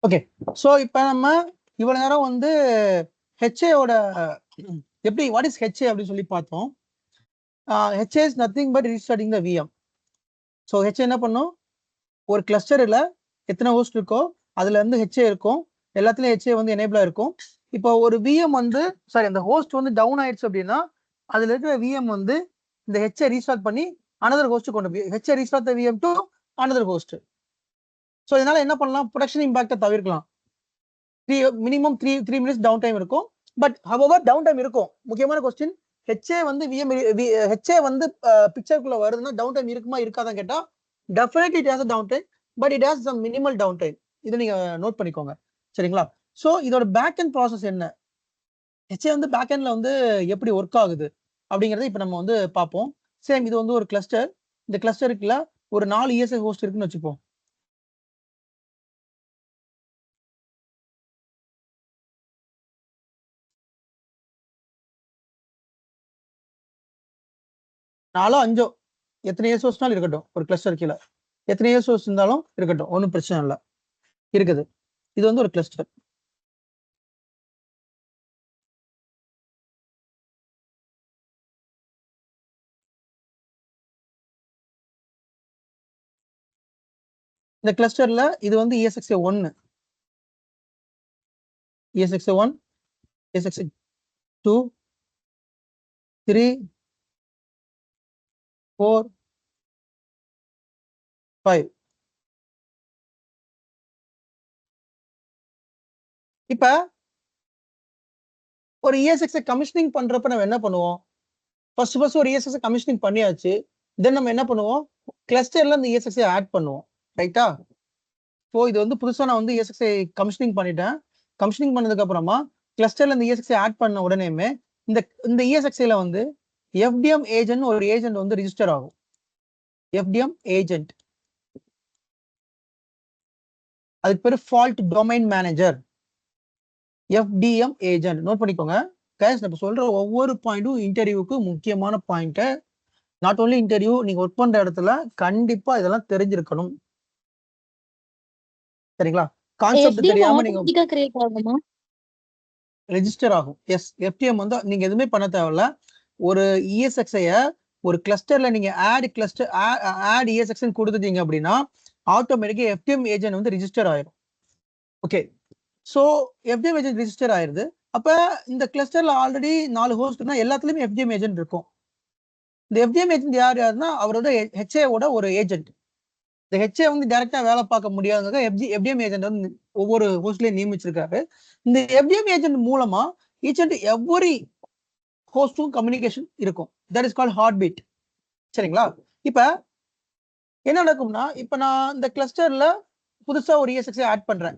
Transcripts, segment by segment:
Okay, so இப்போ நம்ம இவ்வளவு நேரம் வந்து ஹெச்ஏயோட எப்படி வாட் இஸ் ஹெச்ஏ அப்படின்னு சொல்லி பார்த்தோம். HA is nothing but restarting the VM. So HA என்ன பண்ணும், ஒரு கிளஸ்டரில் எத்தனை ஹோஸ்ட் இருக்கோ அதுல இருந்து ஹெச்ஏ இருக்கும், எல்லாத்துலயும் ஹெச்ஏ வந்து எனேபிளா இருக்கும். இப்போ ஒரு விஎம் வந்து சாரி அந்த ஹோஸ்ட் வந்து டவுன் ஆயிடுச்சு அப்படின்னா அதுல இருக்கிற விஎம் வந்து இந்த ஹெச்ஏ ரீஸ்டார்ட் பண்ணி அனதர் ஹோஸ்ட் கொண்டு போய் HA restart the VM to another host. So இதனால என்ன பண்ணலாம், ப்ரொடக்ஷன் இம்பாக்டை தவிர்க்கலாம். Minimum three minutes down time இருக்கும். பட் ஹவவர் டவுன் டைம் இருக்கும். முக்கியமான கொஸ்டின், ஹெச்ஏ வந்து விஎம் ஹெச்ஏ வந்து பிக்சருக்குள்ள வருதுன்னா டவுன் டைம் இருக்குமா இருக்காதான் கேட்டா definitely it has a down time, but it has some minimal down time. இதை நீங்க நோட் பண்ணிக்கோங்க, சரிங்களா? ஸோ இதோட பேக் அண்ட் ப்ராசஸ் என்ன, ஹெச்ஏ வந்து பேக் அண்ட்ல வந்து எப்படி ஒர்க் ஆகுது அப்படிங்கறத இப்போ நம்ம வந்து பார்ப்போம். சேம் இது வந்து ஒரு கிளஸ்டர், இந்த கிளஸ்டருக்குள்ள ஒரு 4 இஎஸ்ஐ ஹோஸ்ட் இருக்குன்னு வச்சுப்போம். நாலோ அஞ்சோ எத்தனை இயர்ஸ் ஹோஸ்ட்னாலும் இருக்கட்டும், ஒரு கிளஸ்டர் கீழே எத்தனை இயர்ஸ் ஹோஸ்ட் இருந்தாலும் இருக்கட்டும், ஒன்றும் பிரச்சனை இல்லை, இருக்குது. இது வந்து ஒரு கிளஸ்டர். இந்த கிளஸ்டர்ல இது வந்து ESXi 1, ESXi 1, ESXi 2, 3, 4, 5. இப்ப ஒரு ESXi கமிஷனிங் பண்றப்ப நம்ம என்ன பண்ணுவோம், ஃபர்ஸ்ட் ஒரு ESXi கமிஷனிங் பண்ணியாச்சு. தென் நம்ம என்ன பண்ணுவோம், கிளஸ்டர்ல இந்த ESXi ஆட் பண்ணுவோம், ரைட்டா? ஸோ இது வந்து புதுசா நான் வந்து ESXi கமிஷனிங் பண்ணிட்டேன். கமிஷனிங் பண்ணதுக்கு அப்புறமா கிளஸ்டர்ல இந்த ESXi ஆட் பண்ண உடனேமே இந்த இந்த ESXiல வந்து FDM ஏஜென்ட் ஒரு ஏஜென்ட் வந்து ரிஜிஸ்டர் ஆகும். FDM ஏஜென்ட், அதுக்கு பேரு fault domain manager. FDM agent note பண்ணிக்கோங்க கைஸ். நம்ம சொல்ற ஒவ்வொரு பாயிண்ட்டும் இன்டர்வியூக்கு முக்கியமான பாயிண்ட். நாட் ஓன்லி இன்டர்வியூ, நீங்க ஒர்க் பண்ற இடத்துல கண்டிப்பா இதெல்லாம் தெரிஞ்சிருக்கணும், சரிங்களா? கான்செப்ட் தெரியாம நீங்க ரெஜிஸ்டர் ஆகும். எஸ், FDM வந்து நீங்க எதுவுமே பண்ண தேவையில்ல. ஒரு ESXi ஒரு கிளஸ்டர்ல நீங்க ஆட் ESX கொடுத்துட்டீங்க அப்படின்னா ஆட்டோமேட்டிக்கா FDM ஏஜென்ட் வந்து ரிஜிஸ்டர் ஆயிரும். Okay, so FDM agent register ஆயிருது. அப்ப இந்த கிளஸ்டர்ல ஆல்ரெடி 4 ஹோஸ்ட்னா எல்லாத்துலயுமே FDM ஏஜென்ட் இருக்கும். இந்த FDM ஏஜென்ட் யாருன்னா அவரோட HA-ஓட ஒரு ஏஜென்ட். இந்த HA வந்து டைரக்டா வேலை பார்க்க முடியாதவங்க FDM ஏஜென்ட் வந்து ஒவ்வொரு ஹோஸ்ட்லயும் நியமிச்சிருக்காரு. இந்த FDM ஏஜென்ட் மூலமா ஈச் அண்ட் எவ்ரி ஹோஸ்டும் கம்யூனிகேஷன் இருக்கும். That is called heart beat, சரிங்களா? இப்ப என்ன நடக்கும்னா, இப்ப நான் இந்த கிளஸ்டர்ல புதுசா ஒரு ESXi ஆட் பண்றேன்.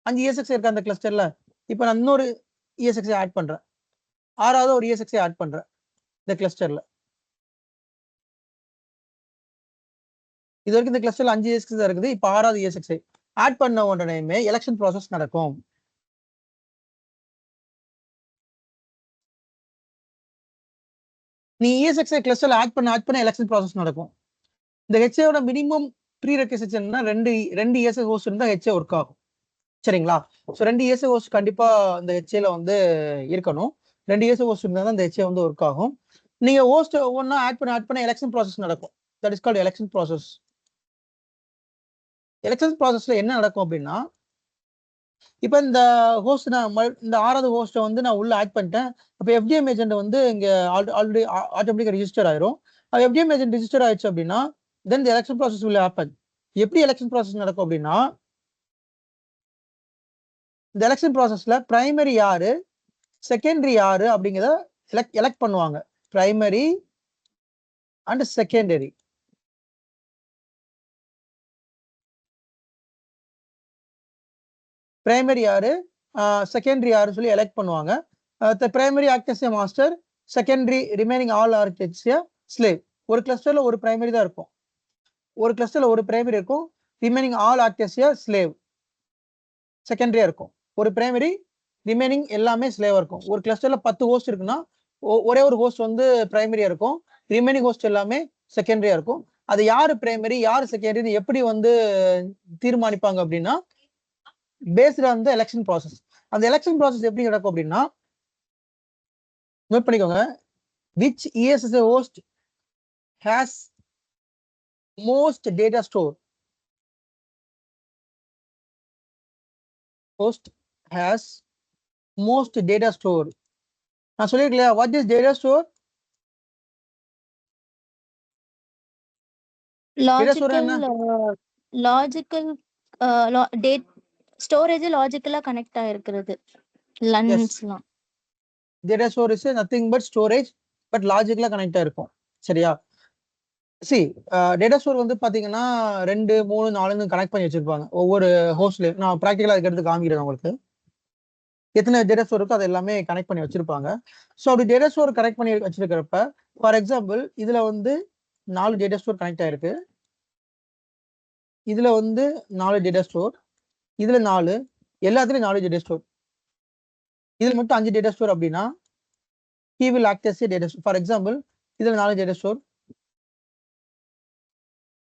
5 ESXi இருக்க அந்த கிளஸ்டர்ல. இப்ப நான் இன்னொரு ESXi ஆட் பண்றேன், 6வது ஒரு ESXi ஆட் பண்றேன் இந்த கிளஸ்டர்ல. இது வரைக்கும் இந்த கிளஸ்டர்ல 5 ESXi தான் இருக்குது. இப்ப 6வது ESXi ஆட் பண்ண உடனேயுமே எலெக்ஷன் ப்ராசஸ் நடக்கும். நீ ESXi கிளஸ்டர்ல ஆட் பண்ண எலெக்ஷன் ப்ராசஸ் நடக்கும். இந்த HA-ஓட மினிமம் ப்ரீ ரெக்விசிட்ஸ் என்னன்னா ரெண்டு ESXi ஹோஸ்ட் இருந்தா HA ஒர்க் ஆகும், சரிங்களா? ஸோ 2 ESXi ஹோஸ்ட் கண்டிப்பா இந்த HA-ல வந்து இருக்கணும். 2 ESXi ஹோஸ்ட் இருந்தா தான் இந்த HA வந்து ஒர்க் ஆகும். நீங்க ஹோஸ்ட் ஒவ்வொன்றா ஆட் பண்ண எலெக்ஷன் ப்ராசஸ் நடக்கும். That is called election process. Election ப்ராசஸ்ல என்ன நடக்கும் அப்படின்னா, இப்ப இந்த ஹோஸ்ட் இந்த 6வது ஹோஸ்ட்டை வந்து நான் உள்ள ஆட் பண்ணிட்டேன். அப்ப FDM ஏஜென்ட் வந்து இங்க ஆல்ரெடி ஆட்டோமேட்டிக்கா ரிஜிஸ்டர் ஆயிரும். FDM ஏஜென்ட் ரிஜிஸ்டர் ஆயிடுச்சு அப்படின்னா then the election process will happen. எப்படி எலெக்ஷன் ப்ராசஸ் நடக்கும் அப்படின்னா, இந்த எலெக்ஷன் ப்ராசஸ்ல பிரைமரி யாரு செகண்டரி யாரு அப்படிங்கிறத எலெக்ட் பண்ணுவாங்க. Primary and secondary. பிரைமரி யாரு செகண்டரி யாரு சொல்லி எலெக்ட் பண்ணுவாங்க. Primary act as a master, secondary remaining all act as a slave. ஒரு கிளஸ்டர்ல ஒரு பிரைமரி தான் இருக்கும், ஒரு கிளஸ்டர்ல ஒரு பிரைமரி இருக்கும், remaining all act as a slave செகண்டரியா இருக்கும். ஒரு பிரைமரி ரிமைனிங் எல்லாமே ஸ்லேவா இருக்கும். ஒரு கிளஸ்டர்ல 10 ஹோஸ்ட் இருக்குன்னா ஒரே ஒரு ஹோஸ்ட் வந்து பிரைமரியா இருக்கும், ரிமைனிங் ஹோஸ்ட் எல்லாமே செகண்டரியா இருக்கும். அது யாரு பிரைமரி யாரு செகண்டரி எப்படி வந்து தீர்மானிப்பாங்க அப்படின்னா based on the election process. அந்த எலெக்ஷன் ப்ராசஸ் எப்படி நடக்கும் அப்படின்னா நோட் பண்ணிக்கோங்க. which ESSA host has most data store? Host has most data store. நான் சொல்லிருக்கலையா what is data store? Logical data storage லாஜிக்கலா கனெக்ட் ஆயிருக்கிறது. லன்ஸ்லாம் data store is nothing but storage but logically connect ஆயிருக்கும். சரியா? see data store வந்து பாத்தீங்கன்னா 2 3 4ன்னு connect பண்ணி வச்சிருப்பாங்க ஒவ்வொரு ஹோஸ்ட்ல. நான் பிராக்டிகலா அதுக்கு எடுத்து காமிக்கிறேன் உங்களுக்கு. எத்தனை டேட்டா ஸ்டோர் இருக்கோ அது எல்லாமே கனெக்ட் பண்ணி வச்சிருப்பாங்க. ஸோ அப்படி டேட்டா ஸ்டோர் கனெக்ட் பண்ணி வச்சிருக்கிறப்ப ஃபார் எக்ஸாம்பிள் இதுல வந்து 4 டேட்டா ஸ்டோர் கனெக்ட் ஆயிருக்கு. இதுல வந்து 4 டேட்டா ஸ்டோர், இதுல 4, எல்லாத்துலயும் 4 டேட்டா ஸ்டோர். இதுல மட்டும் 5 டேட்டா ஸ்டோர் அப்படின்னா he will act as a data store. For example இதுல 4 டேட்டா ஸ்டோர்,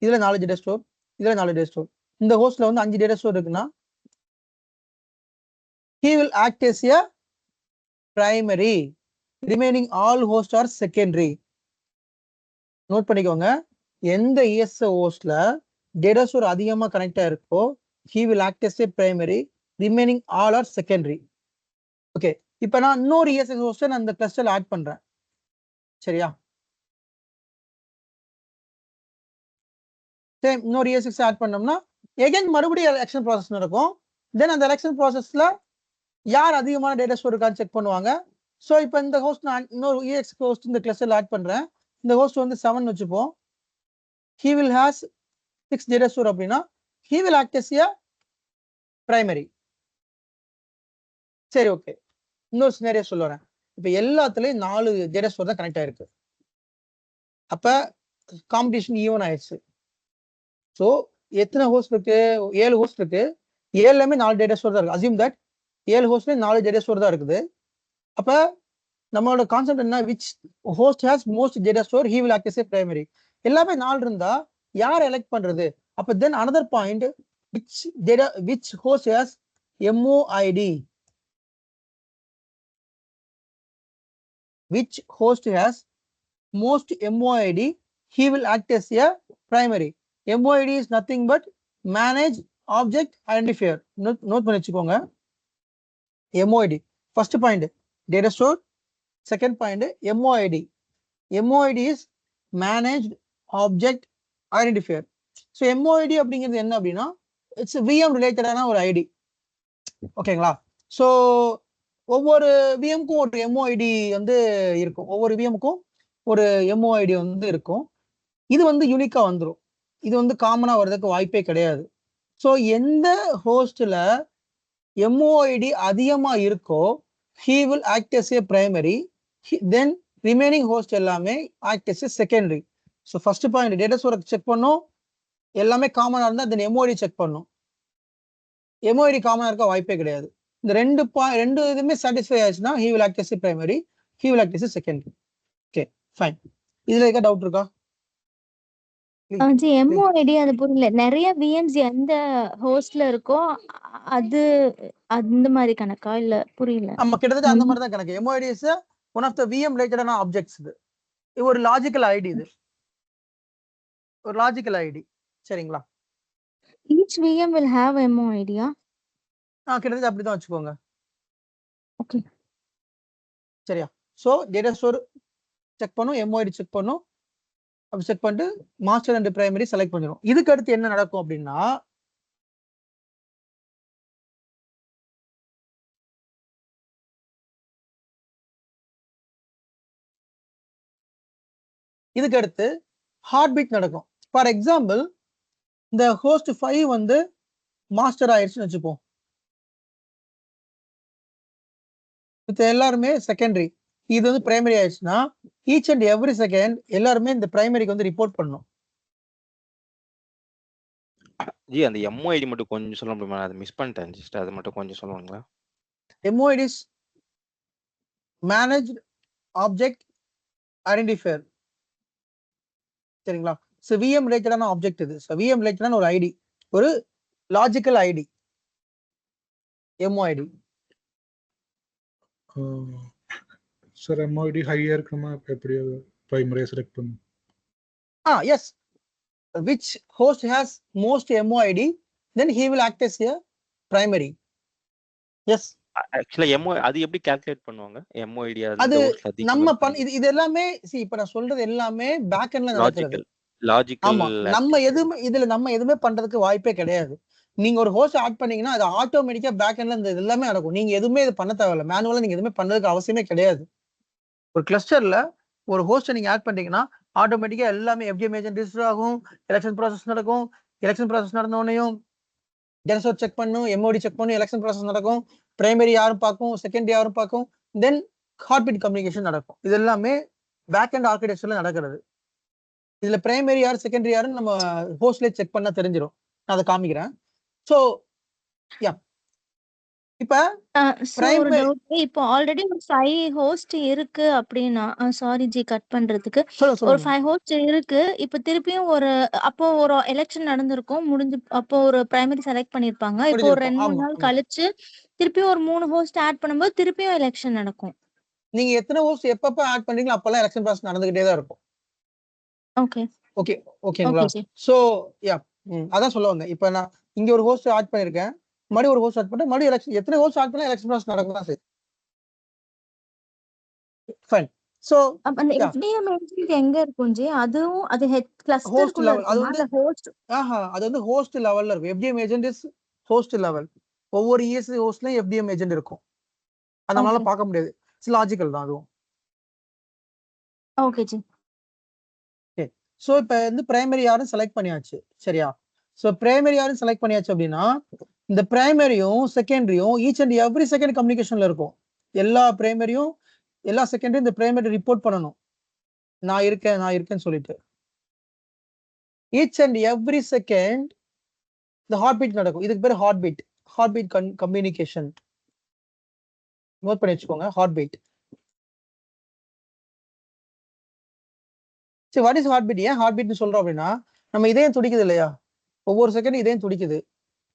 இதுல 4 டேட்டா ஸ்டோர், இதுல 4 டேட்டா ஸ்டோர். இந்த ஹோஸ்ட்ல வந்து 5 டேட்டா ஸ்டோர் இருக்குன்னா he will act as a primary, remaining all hosts are secondary. Note பண்ணிக்கோங்க. எந்த ESA ஹோஸ்ட்ல டேட்டா ஸ்டோர் அதிகமா கனெக்ட் ஆயிருக்கோ he will act as a primary, remaining all are secondary. Okay, இப்போ நான் இன்னொரு ESA ஹோஸ்ட் நான் இந்த கிளஸ்டர்ல ஆட் பண்றேன். சரியா? சேம் இன்னொரு ES6 ஆட் பண்ணோம்னா எகைன் மறுபடியும் எலெக்ஷன் ப்ராசஸ் நடக்கும். தென் அந்த எலெக்ஷன் ப்ராசஸ்ல யார் அதிகமான டேட்டா ஸ்டோர் இருக்கான்னு செக் பண்ணுவாங்க. ஸோ இப்போ இந்த ஹோஸ்ட் நான் இன்னொரு EX ஹோஸ்ட் இந்த கிளஸ்டர்ல ஆட் பண்றேன். இந்த ஹோஸ்ட் வந்து 7 வச்சுப்போம். he will has 6 data store அப்படின்னா he will act as a primary. சரி, ஓகே, இன்னொரு சினாரியோ சொல்லுறேன். இப்போ எல்லாத்துலயும் 4 டேட்டா ஸ்டோர் தான் கனெக்ட் ஆயிருக்கு. அப்ப காம்படிஷன் ஈவன் ஆயிடுச்சு. ஸோ எத்தனை ஹோஸ்ட் இருக்கு? 7 ஹோஸ்ட் இருக்கு. 7லுமே 4 டேட்டா ஸ்டோர் தான் இருக்கு. அசியூம் தட் 7 ஹோஸ்ட்லயும் 4 டேட்டா ஸ்டோர் தான் இருக்குது. அப்ப நம்மளோட கான்செப்ட் என்ன? which host has most data store he will act as a primary. எல்லாமே 4 இருந்தா யார் எலெக்ட் பண்றது? அப்ப தென் another point, which host has MOID? which host has most MOID he will act as a primary. MOID is nothing but manage object identifier. Note பண்ணி வச்சுக்கோங்க. MOID first point data store, second point MOID. MOID is managed object identifier. So MOID அப்படிங்கிறது என்ன அப்படின்னா it's VM ரிலேட்டடான ஒரு ID. ஓகேங்களா? So ஒவ்வொரு விஎம்க்கும் ஒரு MOID வந்து இருக்கும். ஒவ்வொரு விஎம்க்கும் ஒரு MOID வந்து இருக்கும். இது வந்து யூனிக்கா வந்துடும். இது வந்து காமனா வர்றதுக்கு வாய்ப்பே கிடையாது. ஸோ எந்த ஹோஸ்ட்ல MOID அதிகமா இருக்கோ he will act as a primary, then remaining host எல்லாமே act as a secondary. So first point data ஸ்டோரை செக் பண்ணும். எல்லாமே காமனா இருந்தா தென் MOID செக் பண்ணும். MOID காமனா இருக்க வாய்ப்பே கிடையாது. இந்த ரெண்டு இதுமே சாட்டிஸ்ஃபை ஆயிடுச்சுன்னா he will act as a primary, he will act as a secondary. Okay, fine. இதுல இருக்க டவுட் இருக்கா? MOID அது புரியல. நிறைய VMs எந்த ஹோஸ்ட்ல இருக்கோ அது அந்த மாதிரி கணக்கா? இல்ல புரியல. நம்ம கிட்டத்தட்ட அந்த மாதிரி தான் கணக்கு. MOID is one of the VM ரிலேட்டடான ஆப்ஜெக்ட்ஸ். இது ஒரு லாஜிக்கல் ஐடி. இது ஒரு லாஜிக்கல் ஐடி. சரிங்களா? each VM will have MOID. கிட்டத்தட்ட அப்படிதான் வச்சுக்கோங்க. ஓகே, சரியா? ஸோ டேட்டா ஸ்டோர் செக் பண்ணும், MOID செக் பண்ணும். அப்படி செக் பண்ணிட்டு மாஸ்டர் அண்ட் பிரைமரி செலக்ட் பண்ணிடும். இதுக்கு அடுத்து என்ன நடக்கும் அப்படின்னா இதுக்கு அடுத்து ஹார்ட் பீட் நடக்கும். ஃபார் எக்ஸாம்பிள் இந்த ஹோஸ்ட் 5 வந்து மாஸ்டர் ஆயிடுச்சுன்னு வச்சுப்போம். இது எல்லாருமே செகண்டரி, இது வந்து பிரைமரி ஆயிடுச்சுன்னா ஈச் அண்ட் எவ்ரி செகண்ட் எல்லாருமே இந்த பிரைமரிக்கு வந்து ரிப்போர்ட் பண்ணணும். ஜி அந்த MOID மட்டும் கொஞ்சம் சொல்ல முடியுமா? அதை மிஸ் பண்ணிட்டேன். ஜஸ்ட் அது மட்டும் கொஞ்சம் சொல்லுவாங்களா? MOID is managed object identifier. சரிங்களா? ஸோ விஎம் ரிலேட்டடான ஆப்ஜெக்ட் இது. ஸோ விஎம் ரிலேட்டடான ஒரு ஐடி, ஒரு லாஜிக்கல் ஐடி, எம்ஓஐடி. சார் எம்ஓஐடி ஹையா இருக்கணுமா எப்படி பிரைமரியா செலக்ட் பண்ணும்? Yes, which host has most MOID, then he will act as a primary. Yes. ஆக்சுவலா அது எப்படி கால்குலேட் பண்ணுவாங்க? எம்ஓஐடி அது நம்ம இது எல்லாமே இப்ப நான் சொல்றது எல்லாமே பேக் எண்ட்ல நடக்குது. லாஜிக்கல். நம்ம எதுவுமே பண்றதுக்கு வாய்ப்பே கிடையாது. நீங்க ஒரு ஹோஸ்ட் ஆட் பண்ணீங்கன்னா அது ஆட்டோமேட்டிக்கா பேக் எண்ட்ல இந்த எல்லாமே நடக்கும். நீங்க எதுவுமே இது பண்ண தேவையில்ல. மேனுவலா நீங்க எதுவுமே பண்றதுக்கு அவசியமே கிடையாது. ஒரு கிளஸ்டர்ல ஒரு ஹோஸ்ட் நீங்க ஆட் பண்ணீங்கன்னா ஆட்டோமேட்டிக்கா எல்லாமே FDM ஏஜென்ட் ரிஜிஸ்டர் ஆகும், எலெக்ஷன் ப்ராசஸ் நடக்கும். எலெக்ஷன் ப்ராசஸ் நடந்தோடனையும் டென்சோர் செக் பண்ணும், MOD செக் பண்ணும், எலெக்ஷன் ப்ராசஸ் நடக்கும், பிரைமரி யாரும் பார்க்கும், செகண்டரி யாரும் பார்க்கும், தென் ஹார்ட்பீட் கம்யூனிகேஷன் நடக்கும். இது எல்லாமே பேக் அண்ட் ஆர்கிடெக்சர்ல நடக்கிறது. இதுல பிரைமரி யார் செகண்டரி யாருன்னு நம்ம ஹோஸ்ட்லேயே செக் பண்ணா தெரிஞ்சிடும். நான் அதை காமிக்கிறேன். ஸோ யா இப்ப இப்போ ஆல்ரெடி ஒரு 5 ஹோஸ்ட் இருக்கு அப்படின்னா, சாரி ஜி கட் பண்றதுக்கு, ஒரு 5 ஹோஸ்ட் இருக்கு. இப்ப திருப்பியும் அப்போ ஒரு எலெக்ஷன் நடந்திருக்கும், முடிஞ்சு அப்போ ஒரு பிரைமரி செலக்ட் பண்ணிருப்பாங்க. இப்போ ஒரு 2-3 நாள் கழிச்சு திருப்பியும் ஒரு 3 ஹோஸ்ட் ஆட் பண்ணும்போது திருப்பியும் எலெக்ஷன் நடக்கும். நீங்க எத்தனை ஹோஸ்ட் எப்பப்ப ஆட் பண்றீங்களோ அப்பெல்லாம் எலெக்ஷன் ப்ராசஸ் நடந்துகிட்டே தான் இருக்கும். ஓகேங்களா? சோ யா அதான் சொல்ல வந்தேன். இப்ப நான் இங்க ஒரு ஹோஸ்ட் ஆட் பண்ணிருக்கேன், மறுபடியும் ஒரு ஹோஸ்ட் ஆட் பண்ணா மறுபடியும் எலெக்ஷன், எத்தனை ஹோஸ்ட் ஆட் பண்ணா எலெக்ஷன் ப்ராசஸ் நடக்கும் தான் சரி. ஃபைன். சோ அந்த FDM ஏஜென்ட் எங்க இருக்கும் ஜி? அதுவும் அது ஹோஸ்ட் லெவல். அது வந்து அது வந்து ஹோஸ்ட் லெவல்ல இருக்கும். FDM agent is host level. ஒவ்வொரு ES ஹோஸ்ட்லயும் FDM ஏஜென்ட் இருக்கும். அதனால பார்க்க முடியாது. இட்ஸ் லாஜிக்கல் தான் அதுவும். Okay G. சோ இப்ப வந்து பிரைமரி யாரும் செலக்ட் பண்ணியாச்சு, சரியா? சோ பிரைமரி யாரும் செலக்ட் பண்ணியாச்சு அப்படின்னா இந்த பிரைமரியும் செகண்டரியும் ஈச் அண்ட் எவ்ரி செகண்ட் கம்யூனிகேஷன்ல இருக்கும். எல்லா பிரைமரியும் எல்லா செகண்டரியும் இந்த பிரைமரி ரிப்போர்ட் பண்ணணும், நான் இருக்கேன்னு சொல்லிட்டு. ஈச் அண்ட் எவ்ரி செகண்ட் இந்த ஹார்ட் பீட் நடக்கும். இதுக்கு பேர் ஹார்ட் பீட் கம்யூனிகேஷன். நோட் பண்ணி வச்சுக்கோங்க, ஹார்ட் பீட். சரி, வாட் இஸ் ஹார்ட் பீட்? ஏன் ஹார்ட் பீட்னு சொல்றோம் அப்படின்னா நம்ம இதயம் துடிக்குது இல்லையா, ஒவ்வொரு செகண்ட் இதயம் துடிக்குது.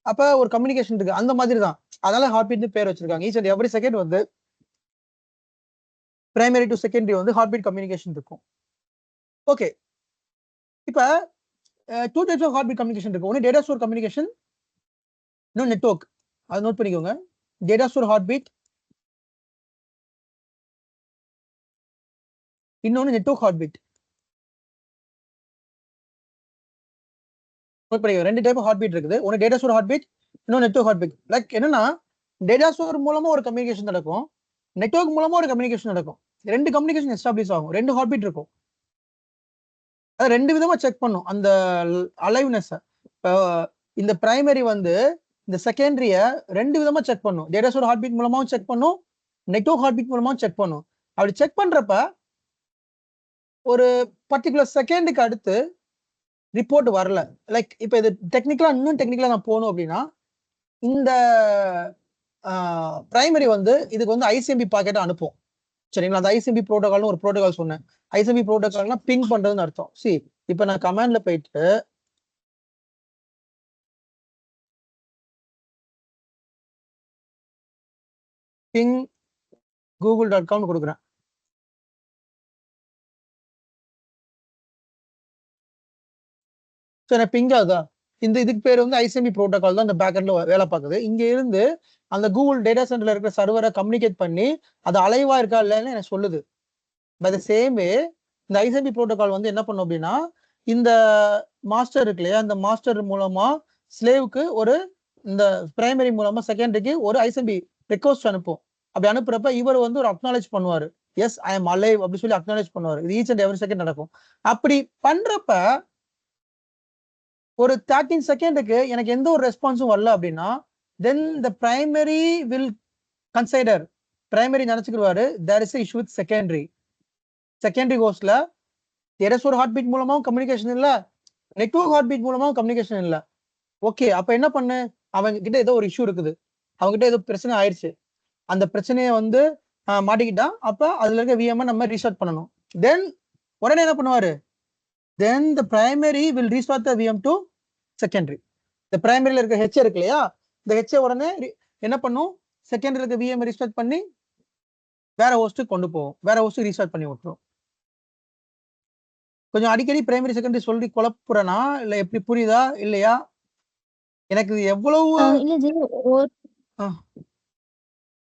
அப்ப ஒரு கம்யூனிகேஷன் இருக்கு, அந்த மாதிரி தான். அதனால ஹார்ட் பீட்னு பேர் வச்சிருக்காங்க. ஈச் அண்ட் எவ்ரி செகண்ட் வந்து பிரைமரி டு செகண்டரி வந்து ஹார்ட் பீட் கம்யூனிகேஷன் இருக்கும். ஓகே, இப்ப 2 types of heart beat communication இருக்கு. ஒன்னு டேட்டா ஸ்டோர் கம்யூனிகேஷன், இன்னொன்று நெட்வொர்க். அதை நோட் பண்ணிக்கோங்க. டேட்டா ஸ்டோர் ஹார்ட் பீட், இன்னொன்னு நெட்வொர்க் ஹார்ட் பீட். நோட் பண்ணிக்கோங்க. 2 டைப் ஹார்ட் பீட் இருக்குது. ஒன்னு டேட்டா ஸ்டோர் ஹார்ட் பீட், இன்னொன்று நெட்வொர்க் ஹார்ட் பீட். லைக் என்னன்னா டேட்டா ஸ்டோர் மூலமா ஒரு கம்யூனிகேஷன் நடக்கும், நெட்வொர்க் மூலமா ஒரு கம்யூனிகேஷன் நடக்கும். 2 கம்யூனிகேஷன் எஸ்டாப்ளிஷ் ஆகும், 2 ஹார்ட் பீட் இருக்கும். அது 2 விதமா செக் பண்ணும் அந்த அலைவ்னஸ். இந்த பிரைமரி வந்து இந்த செகண்டரிய 2 விதமா செக் பண்ணும். டேட்டா ஸ்டோர் ஹார்ட் பீட் மூலமாவும் செக் பண்ணும், நெட்வொர்க் ஹார்ட் பீட் மூலமாவும் செக் பண்ணும். அப்படி செக் பண்றப்ப ஒரு பர்டிகுலர் செகண்டுக்கு அடுத்து ரிப்போர்ட் வரல, லைக் இப்ப இது இன்னும் டெக்னிக்கலா நான் போகணும் அப்படின்னா இந்த பிரைமரி வந்து இதுக்கு வந்து ICMP பாக்கெட் அனுப்பும், சரிங்களா? அந்த ICMP புரோட்டோகால்னு ஒரு புரோட்டோகால் சொன்னேன். ICMP புரோட்டோகால்னா பிங் பண்றதுன்னு அர்த்தம். இப்ப நான் கமாண்ட்ல போயிட்டு பிங் google.com கொடுக்குறேன். சரி, பிங் ஆகுதா? இதுக்கு பேர் வந்து ICMP புரோட்டோகால் தான் இந்த பேக்கெண்ட்ல வேலை பார்க்குது. இங்க இருந்து அந்த கூகுள் டேட்டா சென்டர்ல இருக்கிற சர்வரை கம்யூனிகேட் பண்ணி அது அலைவா இருக்கா இல்லைன்னு எனக்கு சொல்லுது. பை த சேம் வே இந்த ICMP புரோட்டோகால் வந்து என்ன பண்ணும் அப்படின்னா இந்த மாஸ்டர் இருக்கு இல்லையா, இந்த மாஸ்டர் மூலமா ஸ்லேவுக்கு ஒரு இந்த பிரைமரி மூலமா செகண்டரிக்கு ஒரு ICMP ரெக்வஸ்ட் அனுப்பும். அப்படி அனுப்புறப்ப இவர் வந்து ஒரு அக்னாலேஜ் பண்ணுவாரு, எஸ் ஐ எம் அலைவ் அப்படி சொல்லி அக்னாலேஜ் பண்ணுவாரு. இது ஈச் அண்ட் எவ்ரி செகண்ட் நடக்கும். அப்படி பண்றப்ப ஒரு 13 செகண்டுக்கு எனக்கு எந்த ஒரு ரெஸ்பான்ஸும் வரல அப்படின்னா then the primary will consider, primary நினைச்சுக்குவாரு there is issue with secondary ஹோஸ்ட்ல ஏதாச்சும் ஒரு ஹார்ட் பீட் மூலமாவும் கம்யூனிகேஷன் இல்ல, நெட்வொர்க் ஹார்ட் பீட் மூலமாவும் கம்யூனிகேஷன் இல்ல. ஓகே, அப்ப என்ன பண்ணு, அவங்க கிட்ட ஏதோ ஒரு இஷ்யூ இருக்குது, அவங்க கிட்ட ஏதோ பிரச்சனை ஆயிடுச்சு, அந்த பிரச்சனையை வந்து மாட்டிக்கிட்டா அப்ப அதுல இருக்க VM நம்ம ரீஸ்டார்ட் பண்ணணும். தென் உடனே என்ன பண்ணுவாரு, then the primary will restart the VM to secondary. The primary இருக்க HA இருக்கு இல்லையா, இந்த HA உடனே என்ன பண்ணும், செகண்டரி இருக்க VM ரீஸ்டார்ட் பண்ணி வேற ஹோஸ்ட் கொண்டு போவோம், வேற ஹோஸ்ட் ரீஸ்டார்ட் பண்ணி விட்டுரும். கொஞ்சம் அடிக்கடி பிரைமரி செகண்டரி சொல்லி குழப்புறனா இல்ல எப்படி, புரியுதா இல்லையா? எனக்கு எவ்வளவு இல்ல ஜி,